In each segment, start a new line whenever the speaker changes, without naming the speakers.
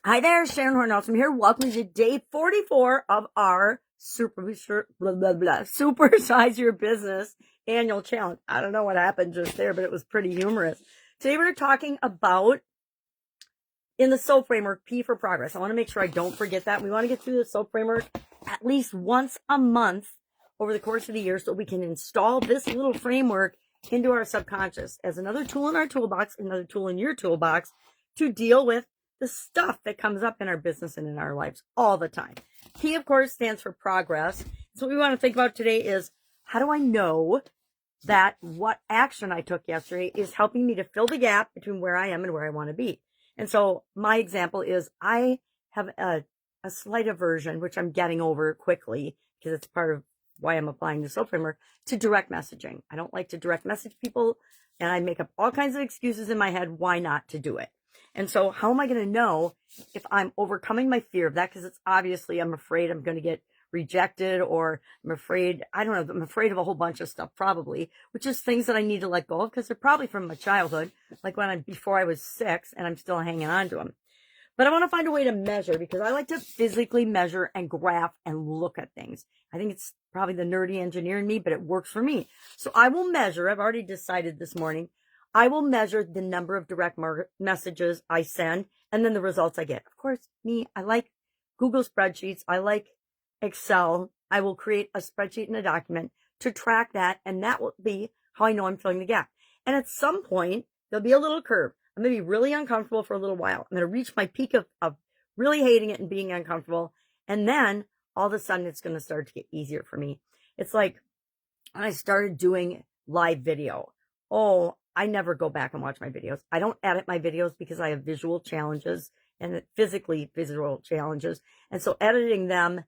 Hi there, Sharon Horne-Ellstrom here. Welcome to day 44 of our Supersize Your Business annual challenge. I don't know what happened just there, but it was pretty humorous. Today we're talking about, in the SOAP framework, P for progress. I want to make sure I don't forget that. We want to get through the SOAP framework at least once a month over the course of the year so we can install this little framework into our subconscious as another tool in our toolbox, another tool in your toolbox to deal with the stuff that comes up in our business and in our lives all the time. P, of course, stands for progress. So what we want to think about today is, how do I know that what action I took yesterday is helping me to fill the gap between where I am and where I want to be? And so my example is I have a slight aversion, which I'm getting over quickly because it's part of why I'm applying the SOAP framework, to direct messaging. I don't like to direct message people, and I make up all kinds of excuses in my head why not to do it. And so how am I going to know if I'm overcoming my fear of that? Because it's obviously, I'm afraid I'm going to get rejected, or I'm afraid, I don't know, I'm afraid of a whole bunch of stuff probably, which is things that I need to let go of because they're probably from my childhood, like before I was 6, and I'm still hanging on to them. But I want to find a way to measure, because I like to physically measure and graph and look at things. I think it's probably the nerdy engineer in me, but it works for me. So I will measure. I've already decided this morning. I will measure the number of direct messages I send and then the results I get. Of course, I like Google spreadsheets. I like Excel. I will create a spreadsheet and a document to track that, and that will be how I know I'm filling the gap. And at some point, there'll be a little curve. I'm going to be really uncomfortable for a little while. I'm going to reach my peak of really hating it and being uncomfortable. And then all of a sudden, it's going to start to get easier for me. It's like when I started doing live video. Oh, I never go back and watch my videos. I don't edit my videos because I have visual challenges and physically visual challenges. And so editing them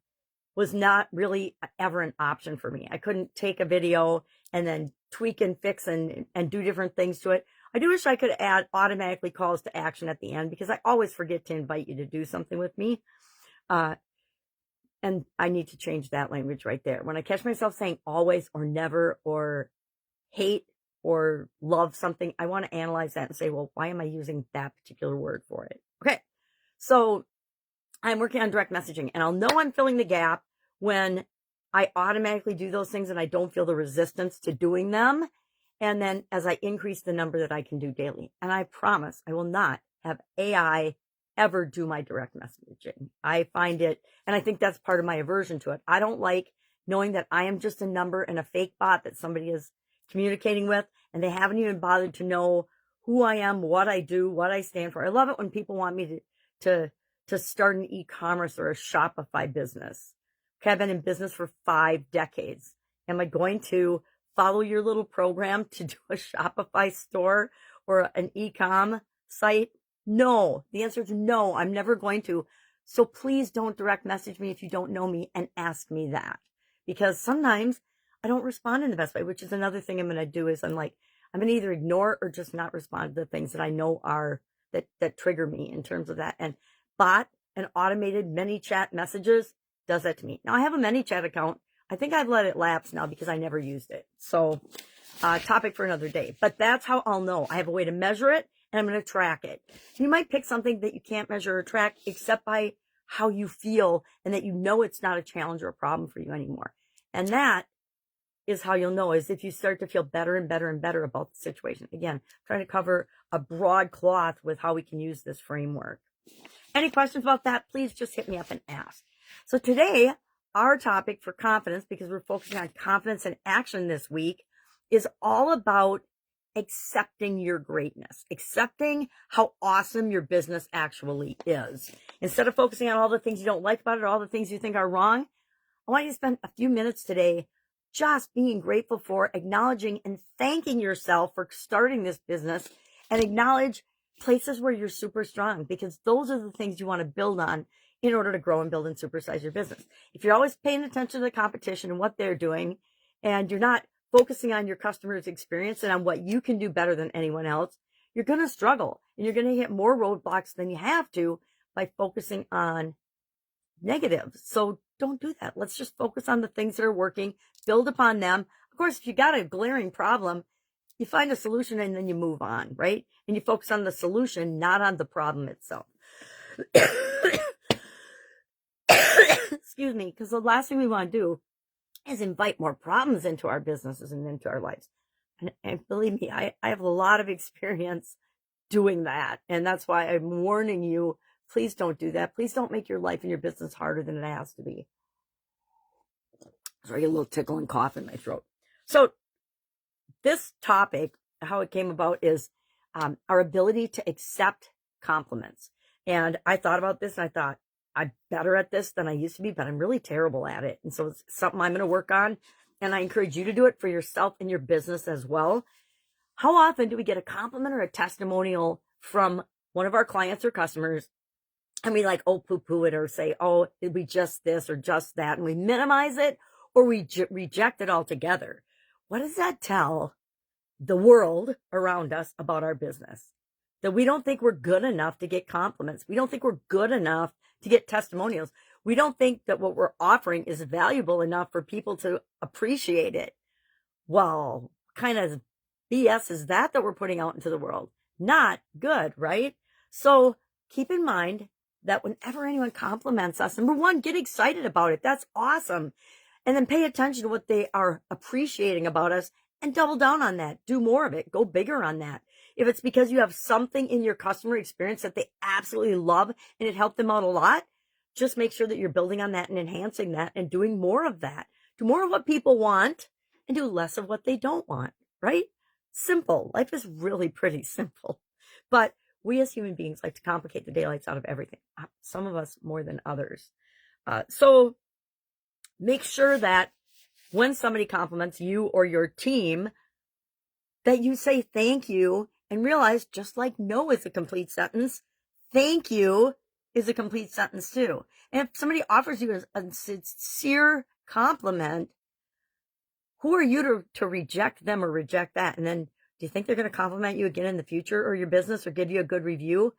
was not really ever an option for me. I couldn't take a video and then tweak and fix and do different things to it. I do wish I could add automatically calls to action at the end, because I always forget to invite you to do something with me. And I need to change that language right there. When I catch myself saying always or never or hate or love something, I want to analyze that and say, well, why am I using that particular word for it? Okay. So I'm working on direct messaging, and I'll know I'm filling the gap when I automatically do those things and I don't feel the resistance to doing them. And then as I increase the number that I can do daily, and I promise I will not have AI ever do my direct messaging. I find it, and I think that's part of my aversion to it. I don't like knowing that I am just a number and a fake bot that somebody is communicating with, and they haven't even bothered to know who I am, what I do, what I stand for. I love it when people want me to start an e-commerce or a Shopify business. Okay, I've been in business for 5 decades. Am I going to follow your little program to do a Shopify store or an e-com site? No, the answer is no, I'm never going to. So please don't direct message me if you don't know me and ask me that, because sometimes I don't respond in the best way, which is another thing I'm going to do. Is I'm going to either ignore or just not respond to the things that I know are that trigger me in terms of that. And bot and automated ManyChat messages does that to me. Now I have a ManyChat account. I think I've let it lapse now because I never used it. So topic for another day, but that's how I'll know. I have a way to measure it, and I'm going to track it. You might pick something that you can't measure or track except by how you feel, and that you know it's not a challenge or a problem for you anymore. And that is how you'll know, is if you start to feel better and better and better about the situation. Again, trying to cover a broad cloth with how we can use this framework. Any questions about that, please just hit me up and ask. So today, our topic for confidence, because we're focusing on confidence and action this week, is all about accepting your greatness, accepting how awesome your business actually is. Instead of focusing on all the things you don't like about it, or all the things you think are wrong, I want you to spend a few minutes today just being grateful for, acknowledging and thanking yourself for starting this business, and acknowledge places where you're super strong, because those are the things you want to build on in order to grow and build and supersize your business. If you're always paying attention to the competition and what they're doing, and you're not focusing on your customer's experience and on what you can do better than anyone else, you're going to struggle, and you're going to hit more roadblocks than you have to by focusing on negatives. So don't do that. Let's just focus on the things that are working, build upon them. Of course, if you got a glaring problem, you find a solution and then you move on, right? And you focus on the solution, not on the problem itself. Excuse me, because the last thing we want to do is invite more problems into our businesses and into our lives. And believe me, I have a lot of experience doing that. And that's why I'm warning you, please don't do that. Please don't make your life and your business harder than it has to be. Sorry, I get a little tickle and cough in my throat. So this topic, how it came about, is our ability to accept compliments. And I thought about this and I thought, I'm better at this than I used to be, but I'm really terrible at it. And so it's something I'm going to work on. And I encourage you to do it for yourself and your business as well. How often do we get a compliment or a testimonial from one of our clients or customers and we like, oh, poo-poo it, or say, oh, it'd be just this or just that, and we minimize it or we reject it altogether? What does that tell the world around us about our business? That we don't think we're good enough to get compliments. We don't think we're good enough to get testimonials. We don't think that what we're offering is valuable enough for people to appreciate it. Well, kind of BS is that we're putting out into the world? Not good, right? So keep in mind that whenever anyone compliments us, number one, get excited about it. That's awesome. And then pay attention to what they are appreciating about us and double down on that. Do more of it. Go bigger on that. If it's because you have something in your customer experience that they absolutely love and it helped them out a lot, just make sure that you're building on that and enhancing that and doing more of that. Do more of what people want and do less of what they don't want, right? Simple. Life is really pretty simple. But we as human beings like to complicate the daylights out of everything. Some of us more than others. So make sure that when somebody compliments you or your team, that you say thank you and realize, just like no is a complete sentence, thank you is a complete sentence too. And if somebody offers you a sincere compliment, who are you to reject them or reject that? And then do you think they're going to compliment you again in the future or your business or give you a good review?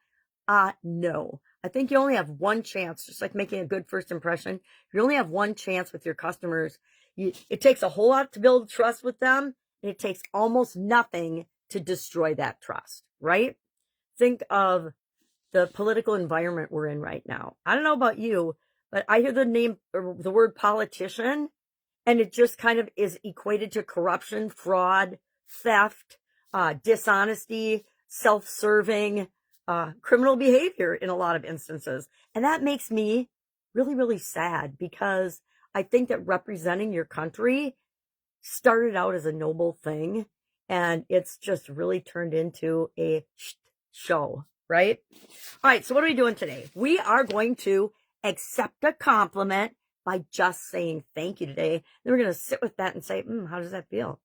No. I think you only have one chance, just like making a good first impression. You only have one chance with your customers. It takes a whole lot to build trust with them, and it takes almost nothing to destroy that trust, right? Think of the political environment we're in right now. I don't know about you, but I hear the name or the word politician, and it just kind of is equated to corruption, fraud, theft, dishonesty, self-serving, criminal behavior in a lot of instances. And that makes me really, really sad, because I think that representing your country started out as a noble thing, and it's just really turned into a show, right? All right, so what are we doing today? We are going to accept a compliment by just saying thank you today. Then we're going to sit with that and say, how does that feel?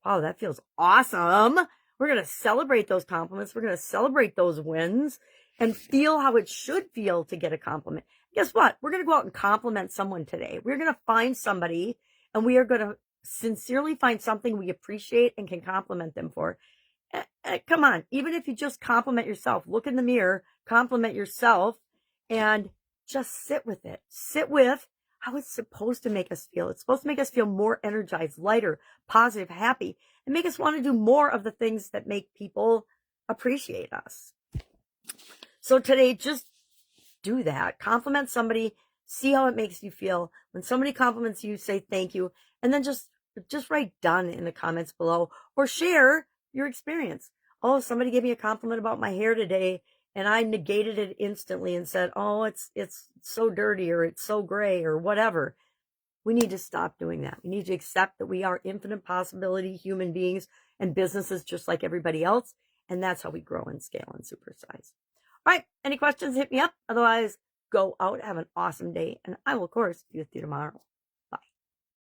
Wow, that feels awesome. We're going to celebrate those compliments. We're going to celebrate those wins and feel how it should feel to get a compliment. Guess what? We're going to go out and compliment someone today. We're going to find somebody, and we are going to sincerely find something we appreciate and can compliment them for. Come on, even if you just compliment yourself, look in the mirror, compliment yourself, and just sit with it. Sit with how it's supposed to make us feel. It's supposed to make us feel more energized, lighter, positive, happy, and make us want to do more of the things that make people appreciate us. So today, just do that. Compliment somebody. See how it makes you feel. When somebody compliments you, say thank you, and then just write done in the comments below, or share your experience. Oh, somebody gave me a compliment about my hair today, and I negated it instantly and said, oh, it's so dirty, or it's so gray, or whatever. We need to stop doing that. We need to accept that we are infinite possibility human beings and businesses just like everybody else. And that's how we grow and scale and supersize. All right. Any questions? Hit me up. Otherwise, go out, have an awesome day. And I will, of course, be with you tomorrow.